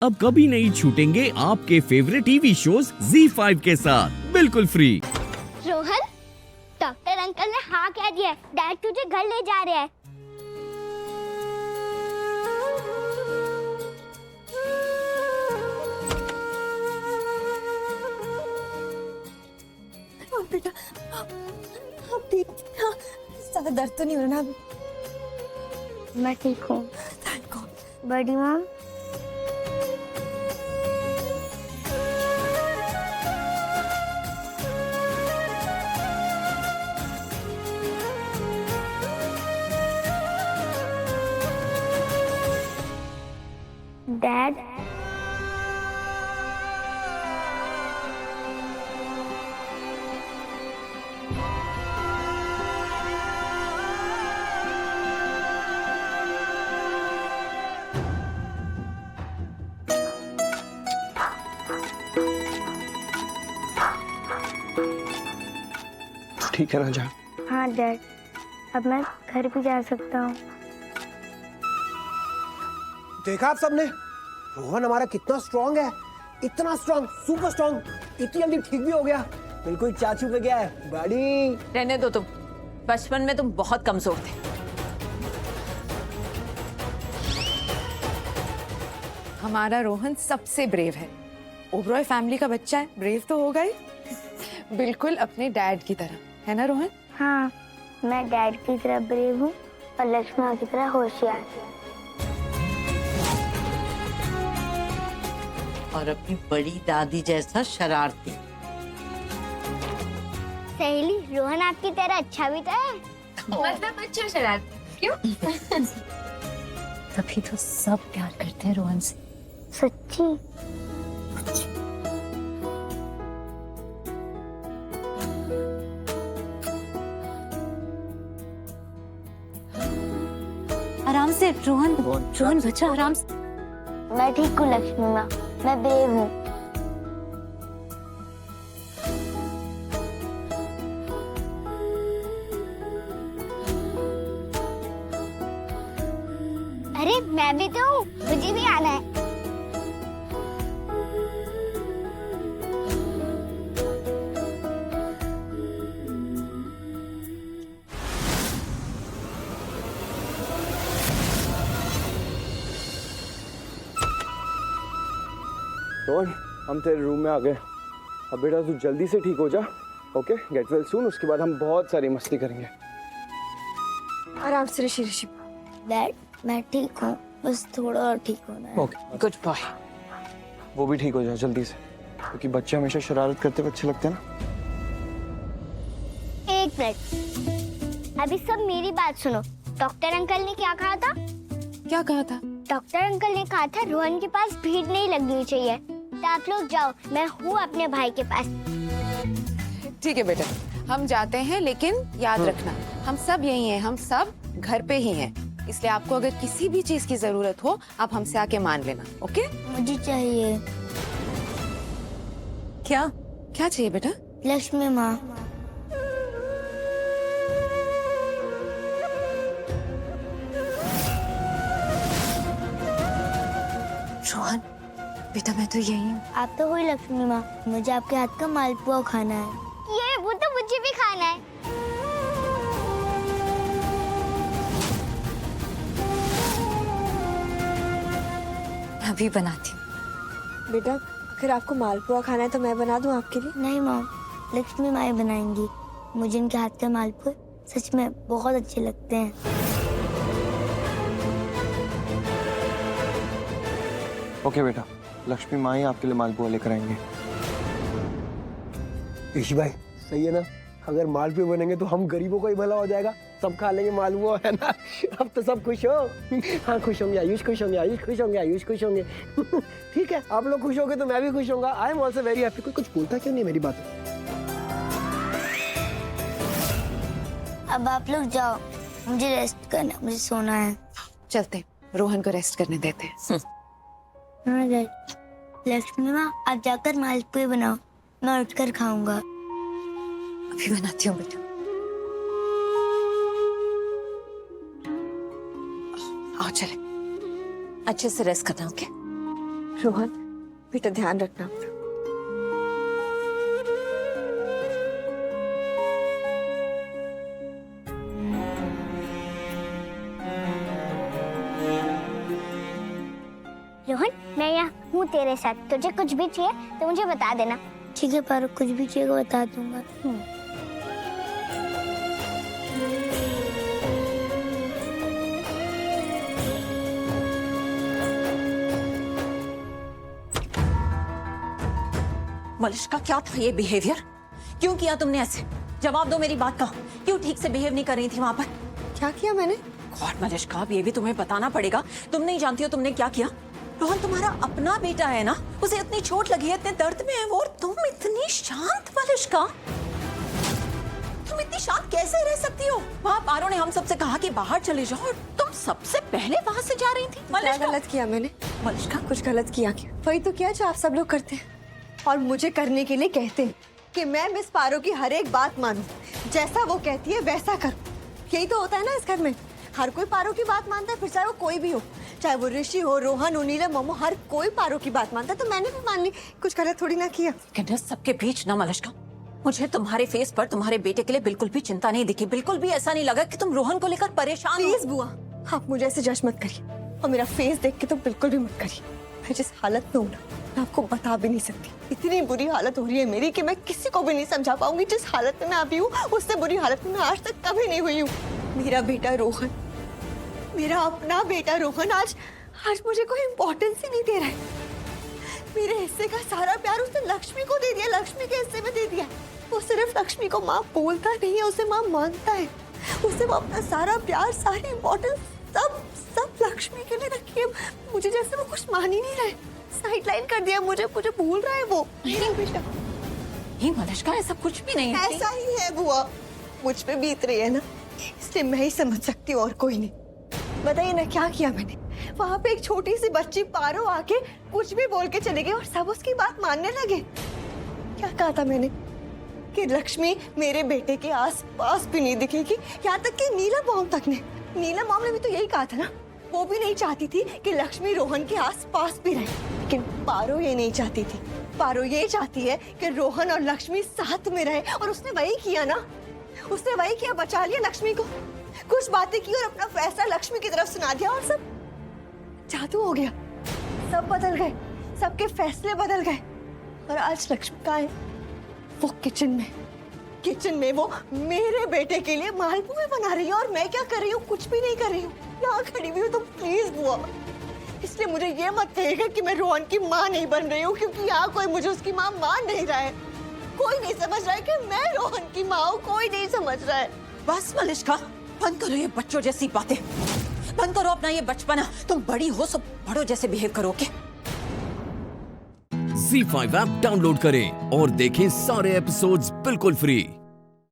अब कभी नहीं छूटेंगे आपके फेवरेट टीवी शोज ZEE5 के साथ बिल्कुल फ्री। रोहन, डॉक्टर अंकल ने हाँ कह दिया है। डैड तुझे घर ले जा रहे हैं। बेटा, आप ठीक? हाँ, ज्यादा दर्द तो नहीं हो रहा ना? मैं ठीक हूँ। Thank God. बड़ी मॉम, डैड, ठीक है ना जा। हाँ डैड, अब मैं घर भी जा सकता हूँ। देखा आप सबने, रोहन हमारा कितना स्ट्रांग है, इतना स्ट्रांग, सुपर स्ट्रांग, इतनी जल्दी ठीक भी हो गया, बिल्कुल चाचू पे गया है। बड़ी रहने दो तुम, बचपन में तुम बहुत कमजोर थे। हमारा रोहन सबसे ब्रेव है। ओबरॉय फैमिली का बच्चा है, ब्रेव तो होगा ही। बिल्कुल अपने डैड की तरह, है ना रोहन? हाँ, मैं डैड की तरह ब्रेव हूँ और लक्ष्मण की तरह होशियार। और अपनी बड़ी दादी जैसा शरारती। सहेली, रोहन आपकी तरह अच्छा भी तो है। मतलब अच्छा शरारती क्यों? तभी तो सब प्यार करते हैं रोहन से। सच्ची? आराम से रोहन, रोहन बच्चा आराम से। मैं ठीक हूँ लक्ष्मी माँ, मैं ब्रेव हूँ। अरे मैं भी तो हूँ, मुझे भी आना है। रोहन, हम तेरे रूम में आ गए। अब बेटा तू जल्दी से ठीक हो जा, ओके? Get well soon. उसके बाद हम बहुत सारी मस्ती करेंगे। आराम से ऋषि। ऋषि डैड, मैं ठीक हूँ, बस थोड़ा और ठीक होना है। Okay, good boy. वो भी ठीक हो जा जल्दी से, क्योंकि बच्चे हमेशा शरारत करते हुए अच्छे लगते हैं ना। एक मिनट, अभी सब मेरी बात सुनो। डॉक्टर अंकल ने क्या कहा था? क्या कहा था? डॉक्टर अंकल ने कहा था रोहन के पास भीड़ नहीं लगनी चाहिए। तो आप लोग जाओ, मैं हूँ अपने भाई के पास। ठीक है बेटा, हम जाते हैं, लेकिन याद रखना हम सब यही हैं, हम सब घर पे ही हैं। इसलिए आपको अगर किसी भी चीज की जरूरत हो, आप हमसे आके मान लेना, ओके? मुझे चाहिए क्या क्या चाहिए बेटा? लक्ष्मी माँ। रोहन बेटा, मैं तो यही हूँ। आप तो हुई लक्ष्मी माँ, मुझे आपके हाथ का मालपुआ खाना है। ये वो तो मुझे भी खाना है। मैं भी बनाती हूँ। बेटा, अगर आपको मालपुआ खाना है तो मैं बना दूं आपके लिए? नहीं मॉम, लक्ष्मी माँ ही बनाएंगी। मुझे इनके हाथ के मालपुए सच में बहुत अच्छे लगते हैं। ओके बेटा, लक्ष्मी माँ ही आपके लिए मालपुआ लेकर आएंगे। ऋषि भाई सही है ना, अगर मालपुए बनेंगे तो हम गरीबों का ही भला हो जाएगा, सब खा लेंगे मालपुआ, है ना? अब तो सब खुश हो। हाँ खुश होंगे, आयुष खुश होंगे, आयुष खुश होंगे, आयुष खुश होंगे। ठीक है, आप लोग खुश होंगे तो मैं भी खुश होऊंगा। I am also very happy. कुछ बोलता क्यों नहीं मेरी बात? अब आप लोग जाओ, मुझे रेस्ट करना, मुझे सोना है। चलते, रोहन को रेस्ट करने देते हैं। हाँ डैड। लक्ष्मी माँ, आप जाकर मालपुए बनाओ, मैं उठकर खाऊंगा। अभी बनाती हूँ बेटा। आओ चले। अच्छे से रेस्ट करना, ओके? रोहन बेटा ध्यान रखना अपना। रोहन मैं यहाँ हूँ तेरे साथ, तुझे कुछ भी चाहिए तो मुझे बता देना। ठीक है पारो, कुछ भी चाहिए बता दूंगा। मलिश्का क्या था ये बिहेवियर? क्यों किया तुमने ऐसे? जवाब दो मेरी बात का। क्यों ठीक से बिहेव नहीं कर रही थी वहां पर? क्या किया मैंने? गॉड मलिश्का, अब ये भी तुम्हें बताना पड़ेगा। तुम नहीं जानती हो तुमने क्या किया। रोहन तुम्हारा अपना बेटा है ना, उसे इतनी चोट लगी है, इतने दर्द में है वो, और तुम इतनी शांत। मलिश्का तुम इतनी शांत कैसे रह सकती हो? वहाँ पारो ने हम सबसे कहा कि बाहर चले जाओ और तुम सबसे पहले वहां से जा रही थी। क्या मलिश्का गलत किया मैंने? मलिश्का कुछ गलत किया क्या? वही तो किया जो आप सब लोग करते हैं और मुझे करने के लिए कहते हैं कि मैं मिस पारो की हर एक बात मानूं, जैसा वो कहती है वैसा करूं। यही तो होता है ना इस घर में, हर कोई पारो की बात मानता है, फिर चाहे वो कोई भी हो, चाहे वो ऋषि हो, रोहन हो, नीलम, मोमो, हर कोई पारो की बात मानता है, तो मैंने भी मान ली। कुछ गलत थोड़ी ना किया। कहना सबके बीच ना मलिश्का, मुझे तुम्हारे फेस पर तुम्हारे बेटे के लिए बिल्कुल भी चिंता नहीं दिखी। बिल्कुल भी ऐसा नहीं लगा कि तुम रोहन को लेकर परेशान हो। प्लीज बुआ, आप मुझे ऐसे जज मत करिए और मेरा फेस देख के तो बिल्कुल भी मत करिए। मैं जिस हालत में हूँ ना, मैं आपको बता भी नहीं सकती। इतनी बुरी हालत हो रही है मेरी कि मैं किसी को भी नहीं समझा पाऊंगी। जिस हालत में मैं अभी हूँ, उससे बुरी हालत में मैं आज तक कभी नहीं हुई हूँ। मेरा बेटा रोहन, मेरा अपना बेटा रोहन आज मुझे कोई इम्पोर्टेंस ही नहीं दे रहा है। मेरे हिस्से का सारा प्यार उसने लक्ष्मी को दे दिया, लक्ष्मी के हिस्से में दे दिया। वो सिर्फ लक्ष्मी को माँ बोलता नहीं है, उसे माँ मानता है। उसे वो अपना सारा प्यार, सारी इम्पोर्टेंस सब लक्ष्मी के लिए रखी है। मुझे जैसे वो कुछ मान ही नहीं रहा है, साइडलाइन कर दिया मुझे भूल रहा है वो। नहीं बेटा, ये मलिश्का ऐसा कुछ भी नहीं है। ऐसा ही है बुआ, मुझ पे बीत रही है ना, इसलिए मैं ही समझ सकती हूँ और कोई नहीं। बताइए ना क्या किया मैंने? वहाँ पे एक छोटी सी बच्ची पारो आके कुछ भी बोल के चले गई और सब उसकी बात मानने लगे। क्या कहा था मैंने कि लक्ष्मी मेरे बेटे के आस पास भी नहीं दिखेगी, यहाँ तक कि नीला मॉम तक ने। नीला मॉम ने भी तो यही कहा था ना, वो भी नहीं चाहती थी कि लक्ष्मी रोहन के आस पास भी रहे। लेकिन पारो ये नहीं चाहती थी। पारो ये चाहती है कि रोहन और लक्ष्मी साथ में रहे, और उसने वही किया ना। उसने वही किया, बचा लिया लक्ष्मी को, कुछ बातें की और अपना फैसला लक्ष्मी की तरफ सुना दिया, और सब जादू हो गया। सब बदल गए, सबके फैसले बदल गए। और आज लक्ष्मी कहाँ है? वो किचन में वो मेरे बेटे के लिए मालपुए बना रही है, और मैं क्या कर रही हूँ? कुछ भी नहीं कर रही हूँ, यहाँ खड़ी हुई हूँ। तो प्लीज बुआ, इसलिए मुझे ये मत कहिएगा कि मैं रोहन की माँ नहीं बन रही हूँ, क्योंकि यहाँ कोई मुझे उसकी माँ मान नहीं रहा है। कोई नहीं समझ रहा है कि मैं रोहन की माँ हूँ, कोई नहीं समझ रहा है। बस मलिश्का, बंद करो ये बच्चों जैसी बातें, बंद करो अपना ये बचपना। तुम बड़ी हो, सब बड़ों जैसे बिहेव करोगे। Z5 ऐप डाउनलोड करें और देखें सारे एपिसोड्स बिल्कुल फ्री।